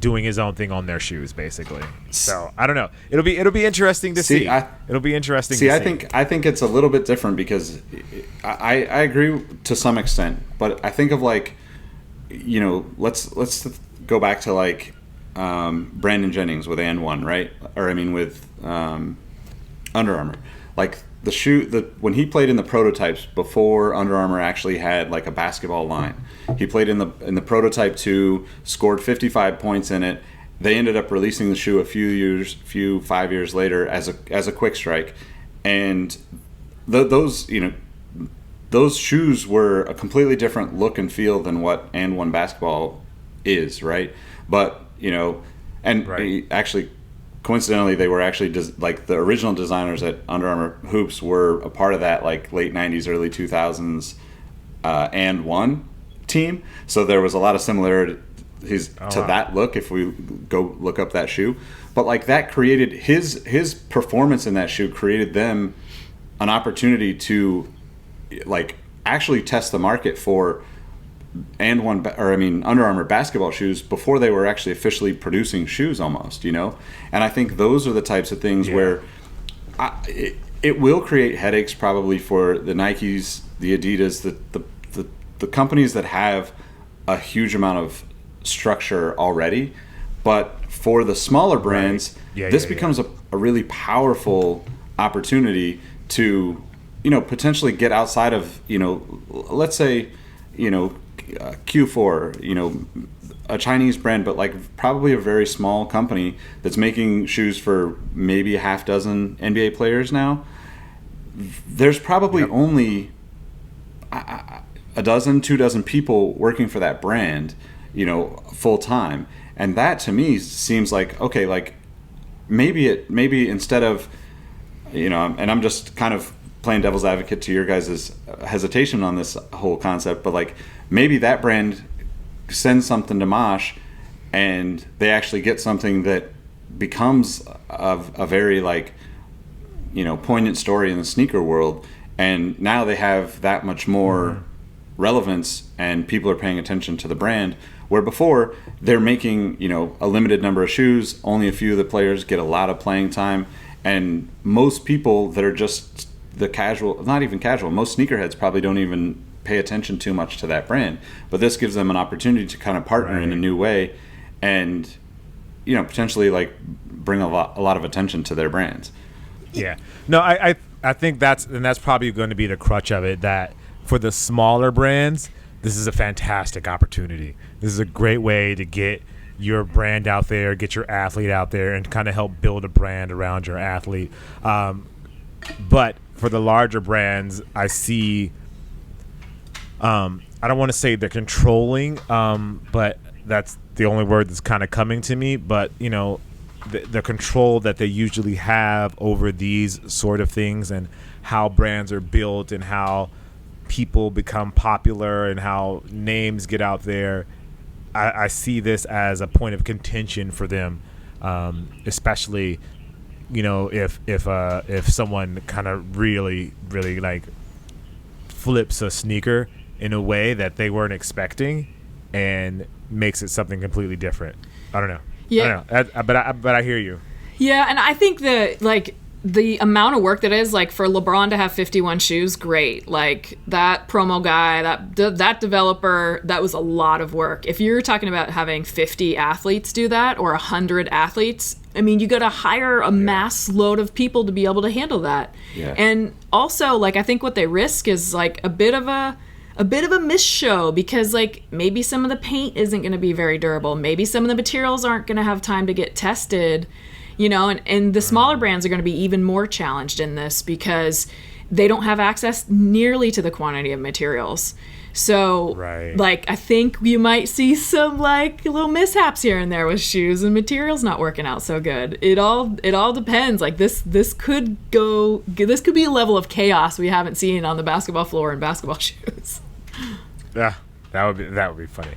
doing his own thing on their shoes, basically. So I don't know. It'll be interesting to see. It'll be interesting. See, to see. I think it's a little bit different because I agree to some extent, but I think of like, you know, let's go back to like Brandon Jennings with And1, right? Or I mean with Under Armour, like. When he played in the prototypes before Under Armour actually had like a basketball line, he played in the prototype 2, scored 55 points in it. They ended up releasing the shoe 5 years later as a quick strike, and those shoes were a completely different look and feel than what And1 basketball is, right? But you know, and right. Actually. Coincidentally, they were actually like the original designers at Under Armour Hoops were a part of that like late 90s, early 2000s And1 team. So there was a lot of similarities to that look if we go look up that shoe. But like that created his performance in that shoe created them an opportunity to like actually test the market for Under Armour basketball shoes before they were actually officially producing shoes almost, you know? And I think those are the types of things where it will create headaches probably for the Nikes, the Adidas, the companies that have a huge amount of structure already. But for the smaller brands, this becomes a really powerful opportunity to, you know, potentially get outside of, you know, let's say, you know, Q4, you know, a Chinese brand, but like probably a very small company that's making shoes for maybe a half dozen NBA players now. There's probably only a dozen, 2 dozen people working for that brand, you know, full time. And that to me seems like, okay, like maybe instead of, you know, and I'm just kind of playing devil's advocate to your guys' hesitation on this whole concept, but like maybe that brand sends something to Mosh and they actually get something that becomes a very like, you know, poignant story in the sneaker world, and now they have that much more relevance and people are paying attention to the brand, where before they're making, you know, a limited number of shoes, only a few of the players get a lot of playing time, and most people that are just the casual, not even casual, most sneakerheads probably don't even pay attention too much to that brand. But this gives them an opportunity to kind of partner in a new way and, you know, potentially like bring a lot of attention to their brands. Yeah. No, I think that's probably going to be the crutch of it, that for the smaller brands, this is a fantastic opportunity. This is a great way to get your brand out there, get your athlete out there, and kind of help build a brand around your athlete. But for the larger brands, I see, I don't want to say they're controlling, but that's the only word that's kind of coming to me. But, you know, the control that they usually have over these sort of things and how brands are built and how people become popular and how names get out there, I see this as a point of contention for them, especially, you know, if someone kind of really like flips a sneaker in a way that they weren't expecting and makes it something completely different. I don't know. Yeah. I don't know. But I hear you. Yeah, and I think that like the amount of work that is, like, for LeBron to have 51 shoes, great. Like, that promo guy, that developer, that was a lot of work. If you're talking about having 50 athletes do that or 100 athletes, I mean, you got to hire a mass load of people to be able to handle that. Yeah. And also, like, I think what they risk is like a bit of a miss show, because like maybe some of the paint isn't going to be very durable. Maybe some of the materials aren't going to have time to get tested. You know, and the smaller brands are going to be even more challenged in this because they don't have access nearly to the quantity of materials. So, like, I think you might see some, like, little mishaps here and there with shoes and materials not working out so good. It all depends. Like, this could be a level of chaos we haven't seen on the basketball floor in basketball shoes. Yeah, that would be funny.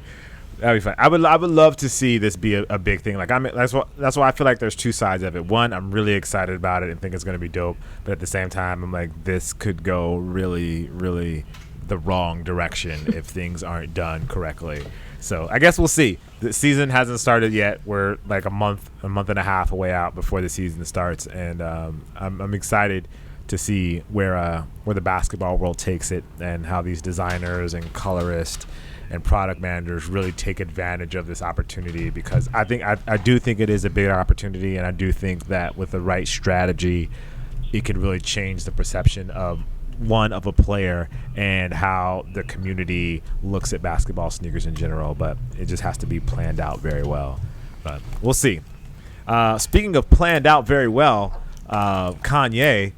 That'd be fun. I would love to see this be a big thing. Like, that's why I feel like there's two sides of it. One, I'm really excited about it and think it's going to be dope. But at the same time, I'm like, this could go really, really the wrong direction if things aren't done correctly. So I guess we'll see. The season hasn't started yet. We're like a month and a half away out before the season starts, and I'm excited to see where the basketball world takes it and how these designers and colorists and product managers really take advantage of this opportunity, because I do think it is a big opportunity, and I do think that with the right strategy, it can really change the perception of a player and how the community looks at basketball sneakers in general. But it just has to be planned out very well. But we'll see. Speaking of planned out very well, Kanye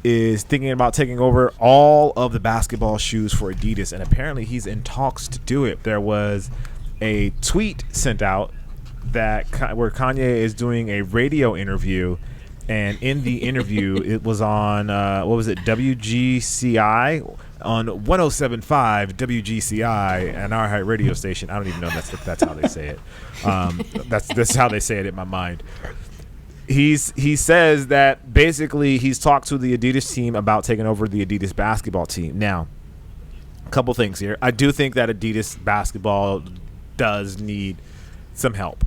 is thinking about taking over all of the basketball shoes for Adidas, and apparently he's in talks to do it. There was a tweet sent out where Kanye is doing a radio interview, and in the interview it was on WGCI on 107.5 WGCI, an iHeart radio station. I don't even know if that's how they say it. That's how they say it in my mind. He says that basically he's talked to the Adidas team about taking over the Adidas basketball team. Now, a couple things here. I do think that Adidas basketball does need some help.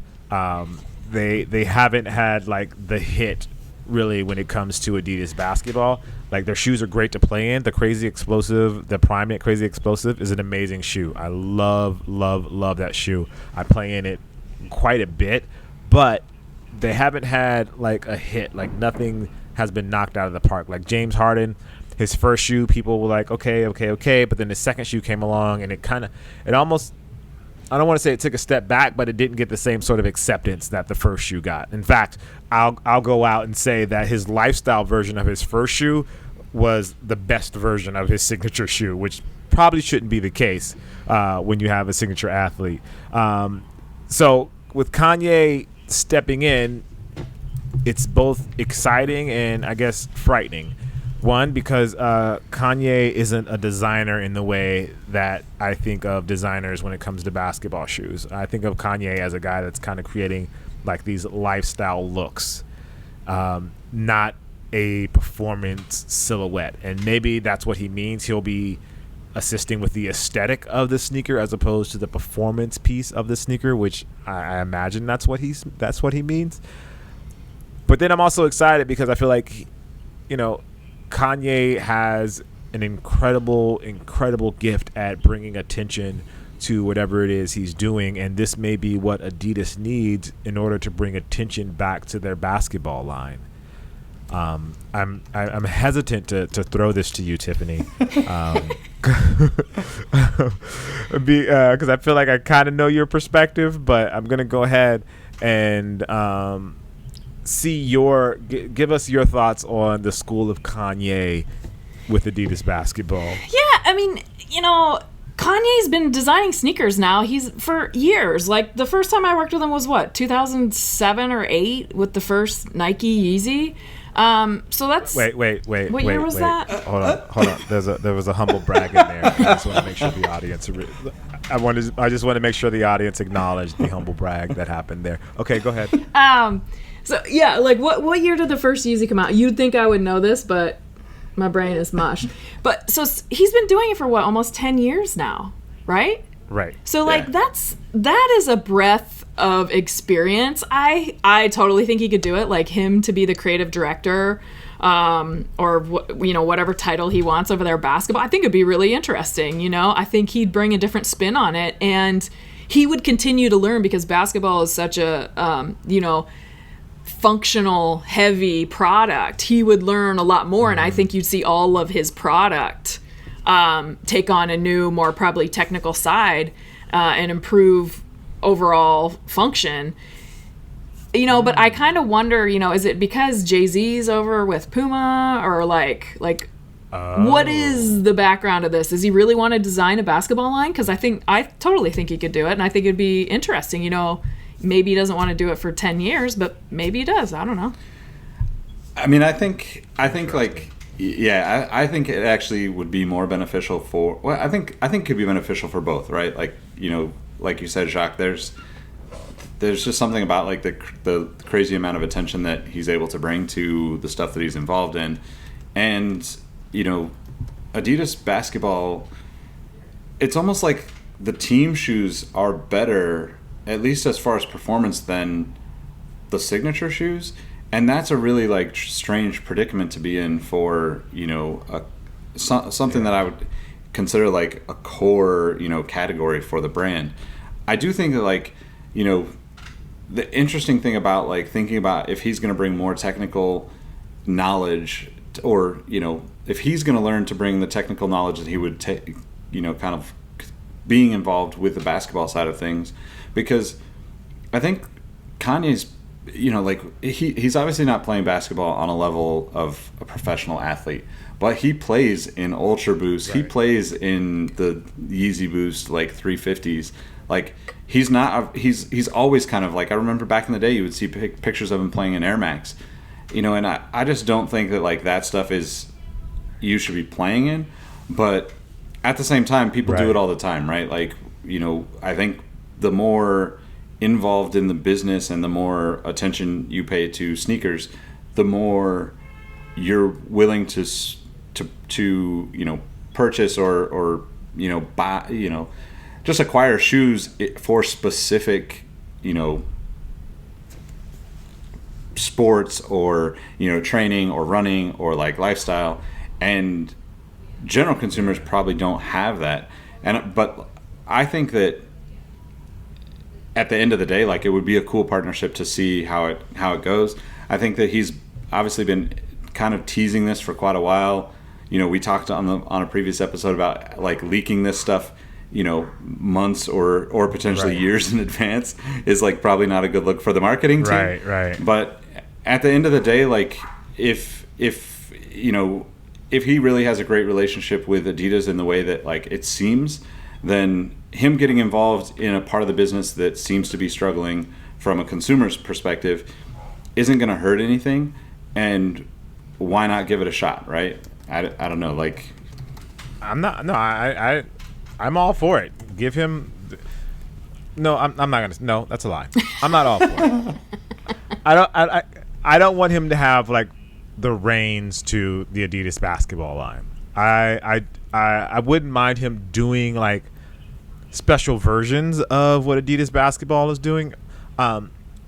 They haven't had like the hit really when it comes to Adidas basketball. Like, their shoes are great to play in. The Crazy Explosive, the Primate Crazy Explosive is an amazing shoe. I love that shoe. I play in it quite a bit, but they haven't had like a hit. Like, nothing has been knocked out of the park. Like James Harden, his first shoe, people were like, okay, but then the second shoe came along, and it almost, I don't want to say it took a step back, but it didn't get the same sort of acceptance that the first shoe got. In fact, I'll go out and say that his lifestyle version of his first shoe was the best version of his signature shoe, which probably shouldn't be the case when you have a signature athlete. So with Kanye stepping in, it's both exciting and I guess frightening. One, because Kanye isn't a designer in the way that I think of designers when it comes to basketball shoes. I think of Kanye as a guy that's kind of creating like these lifestyle looks, not a performance silhouette. And maybe that's what he means. He'll be assisting with the aesthetic of the sneaker as opposed to the performance piece of the sneaker, which I imagine that's what he means. But then I'm also excited because I feel like, Kanye has an incredible gift at bringing attention to whatever it is he's doing, and this may be what Adidas needs in order to bring attention back to their basketball line. I'm hesitant to throw this to you, Tiffany, because I feel like I kind of know your perspective, but I'm gonna go ahead and give us your thoughts on the school of Kanye with Adidas basketball. Yeah, I mean, Kanye's been designing sneakers now. He's for years. Like, the first time I worked with him was 2007 or 8 with the first Nike Yeezy. So that's wait. What year was that? Hold on. There was a humble brag in there. I just want to make sure the audience. I just want to make sure the audience acknowledged the humble brag that happened there. Okay, go ahead. So yeah, like what year did the first Yeezy come out? You'd think I would know this, but my brain is mush. But so he's been doing it for almost 10 years now, right? Right. So like that is a breadth of experience. I totally think he could do it. Like, him to be the creative director, or whatever title he wants over their basketball, I think it'd be really interesting. I think he'd bring a different spin on it, and he would continue to learn, because basketball is such a functional heavy product. He would learn a lot more, and I think you'd see all of his product take on a new, more probably technical side, and improve overall function. But I kind of wonder, is it because Jay-Z's over with Puma, or like what is the background of this? Does he really want to design a basketball line? Because I totally think he could do it, and I think it'd be interesting. Maybe he doesn't want to do it for 10 years, but maybe he does. I don't know. I mean, I think it actually would be more beneficial for. Well, I think it could be beneficial for both, right? Like, like you said, Jacques. There's just something about like the crazy amount of attention that he's able to bring to the stuff that he's involved in, and Adidas basketball, it's almost like the team shoes are better, at least as far as performance, than the signature shoes. And that's a really like strange predicament to be in for, something that I would consider like a core, category for the brand. I do think that like, the interesting thing about like thinking about if he's going to bring more technical knowledge, or if he's going to learn to bring the technical knowledge that he would take, kind of being involved with the basketball side of things, because I think Kanye's, he's obviously not playing basketball on a level of a professional athlete, but he plays in Ultra Boost. Right. He plays in the Yeezy Boost like 350s. Like he's always kind of like, I remember back in the day you would see pictures of him playing in Air Max, and I just don't think that like that stuff is you should be playing in, but at the same time people do it all the time, right? Like, I think the more involved in the business and the more attention you pay to sneakers, the more you're willing to purchase or buy, just acquire shoes for specific, sports or, training or running or like lifestyle. And general consumers probably don't have that. But I think that at the end of the day, like, it would be a cool partnership to see how it goes. I think that he's obviously been kind of teasing this for quite a while. We talked on a previous episode about like leaking this stuff, months or potentially years in advance is like probably not a good look for the marketing team. Right. But at the end of the day, like if he really has a great relationship with Adidas in the way that like it seems, then him getting involved in a part of the business that seems to be struggling from a consumer's perspective isn't going to hurt anything, and why not give it a shot, right? I don't know, like I'm all for it. Give him no, I'm not gonna. No, that's a lie. I'm not all for it. I don't want him to have like the reins to the Adidas basketball line. I wouldn't mind him doing like special versions of what Adidas basketball is doing. I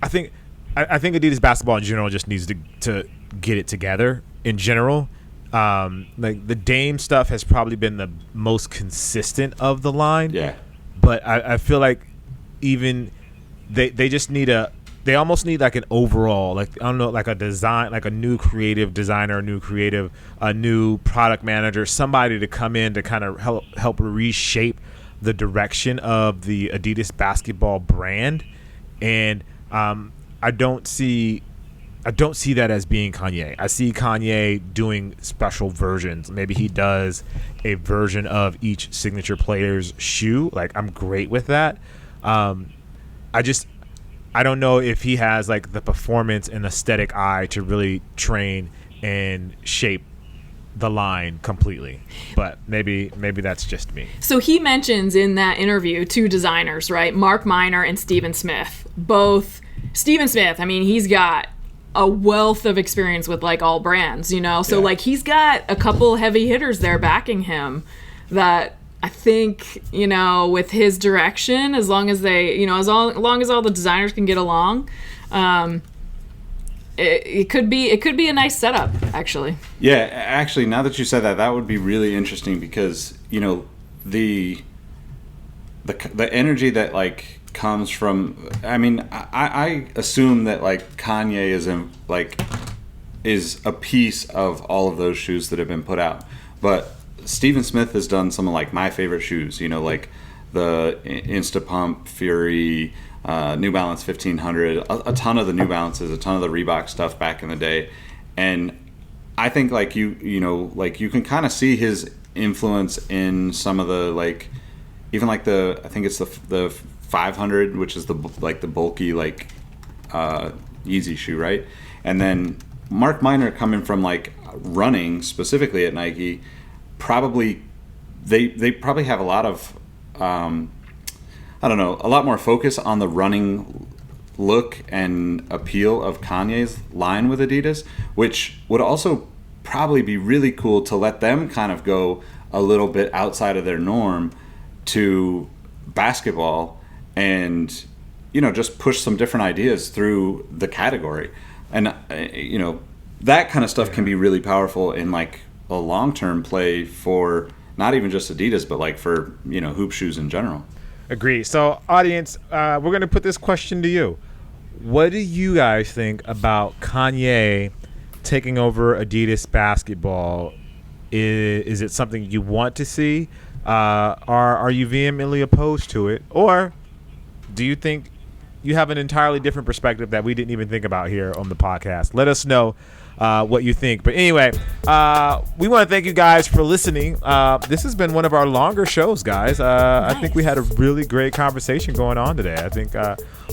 think Adidas basketball in general just needs to get it together in general. Like the Dame stuff has probably been the most consistent of the line. Yeah. But I feel like even they just need they almost need like an overall, like, I don't know, like a design, like a new creative designer, a new product manager, somebody to come in to kind of help reshape the direction of the Adidas basketball brand. And I don't see that as being Kanye. I see Kanye doing special versions. Maybe he does a version of each signature player's shoe. Like, I'm great with that. I don't know if he has like the performance and aesthetic eye to really train and shape the line completely, but maybe that's just me. So he mentions in that interview two designers, right? Mark Minor and Steven Smith. Both Steven Smith, I mean, he's got a wealth of experience with like all brands, so like he's got a couple heavy hitters there backing him that I think, with his direction, as long as they, as long as all the designers can get along, it could be a nice setup, actually. Yeah, actually, now that you said that would be really interesting because, the energy that like comes from, I mean, I assume that like Kanye is a piece of all of those shoes that have been put out, but Steven Smith has done some of like my favorite shoes, like the Instapump Fury, New Balance 1500, a ton of the New Balances, a ton of the Reebok stuff back in the day. And I think like you can kind of see his influence in some of the like, even like I think it's the 500, which is the bulky like Yeezy shoe, right? And then Mark Minor, coming from like running specifically at Nike, probably they probably have a lot of a lot more focus on the running look and appeal of Kanye's line with Adidas, which would also probably be really cool to let them kind of go a little bit outside of their norm to basketball and, you know, just push some different ideas through the category. And, you know, that kind of stuff can be really powerful in like a long-term play for not even just Adidas, but like for, you know, hoop shoes in general. Agree. So, audience, we're going to put this question to you. What do you guys think about Kanye taking over Adidas basketball? Is it something you want to see? Are you vehemently opposed to it? Or do you think you have an entirely different perspective that we didn't even think about here on the podcast? Let us know what you think. But anyway, we want to thank you guys for listening. This has been one of our longer shows, guys. Nice. I think we had a really great conversation going on today. I think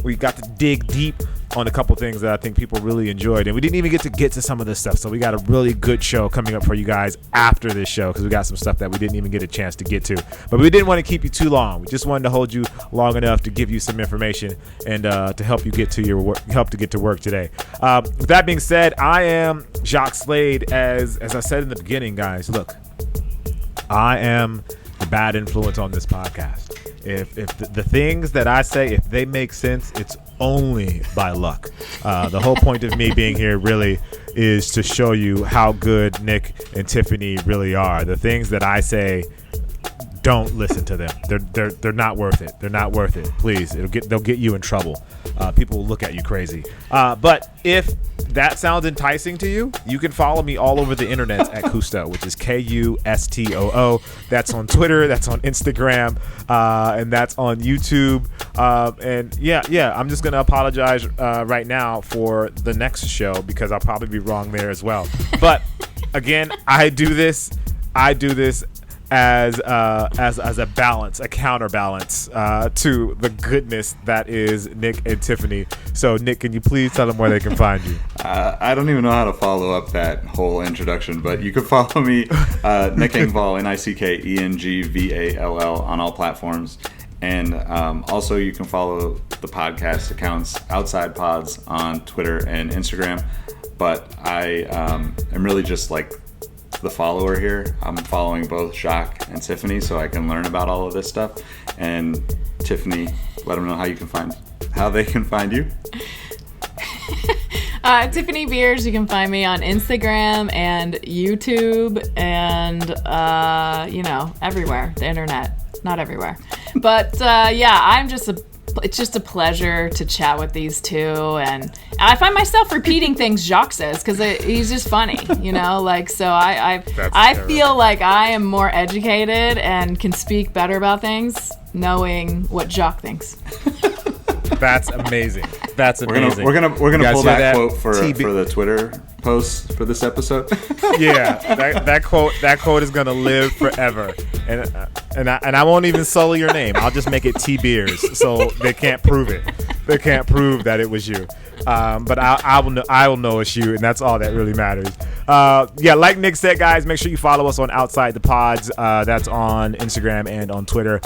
we got to dig deep on a couple things that I think people really enjoyed, and we didn't even get to some of this stuff. So we got a really good show coming up for you guys after this show, because we got some stuff that we didn't even get a chance to get to. But we didn't want to keep you too long. We just wanted to hold you long enough to give you some information and to help you get to your work, get to work today. With that being said, I am Jacques Slade. As I said in the beginning, guys, look, I am the bad influence on this podcast. If the things that I say, if they make sense, it's only by luck. The whole point of me being here really is to show you how good Nick and Tiffany really are. The things that I say, don't listen to them. They're not worth it. They're not worth it. Please, they'll get you in trouble. People will look at you crazy. But if that sounds enticing to you, you can follow me all over the internet at Kusto, which is Kustoo. That's on Twitter, that's on Instagram, and that's on YouTube. And yeah, I'm just gonna apologize right now for the next show, because I'll probably be wrong there as well. But again, I do this as a balance, a counterbalance to the goodness that is Nick and Tiffany. So Nick, can you please tell them where they can find you? I don't even know how to follow up that whole introduction, but you can follow me, Nick Engvall, NickEngvall, on all platforms. And also you can follow the podcast accounts Outside Pods on Twitter and Instagram. But I am really just like the follower here. I'm following both Jacques and Tiffany so I can learn about all of this stuff. And Tiffany, let them know how they can find you. Tiffany Beers, you can find me on Instagram and YouTube and everywhere, the internet. Not everywhere, but it's just a pleasure to chat with these two, and I find myself repeating things Jacques says because he's just funny, so I feel like I am more educated and can speak better about things knowing what Jacques thinks. That's amazing. That's amazing. We're gonna pull that quote for the Twitter post for this episode. Yeah, that quote is gonna live forever, and I won't even sully your name. I'll just make it T Beers, so they can't prove it. They can't prove that it was you. But I will know it's you, and that's all that really matters. Like Nick said, guys, make sure you follow us on Outside the Pods. That's on Instagram and on Twitter.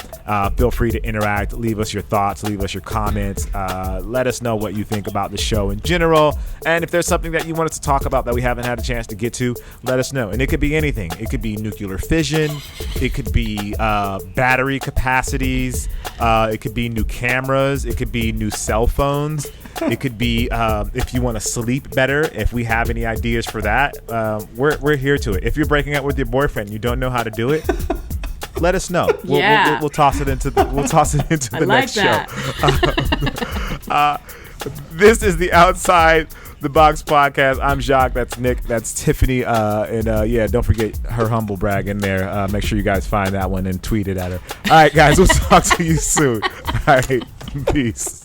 Feel free to interact. Leave us your thoughts. Leave us your comments. Let us know what you think about the show in general. And if there's something that you want us to talk about that we haven't had a chance to get to, let us know. And it could be anything. It could be nuclear fission. It could be battery capacities. It could be new cameras. It could be new cell phones. It could be if you want to sleep better. If we have any ideas for that, we're here to it. If you're breaking up with your boyfriend and you don't know how to do it, let us know. We'll toss it into the next show. This is the Outside the Box podcast. I'm Jacques. That's Nick. That's Tiffany. Don't forget her humble brag in there. Make sure you guys find that one and tweet it at her. All right, guys. We'll talk to you soon. All right. Peace.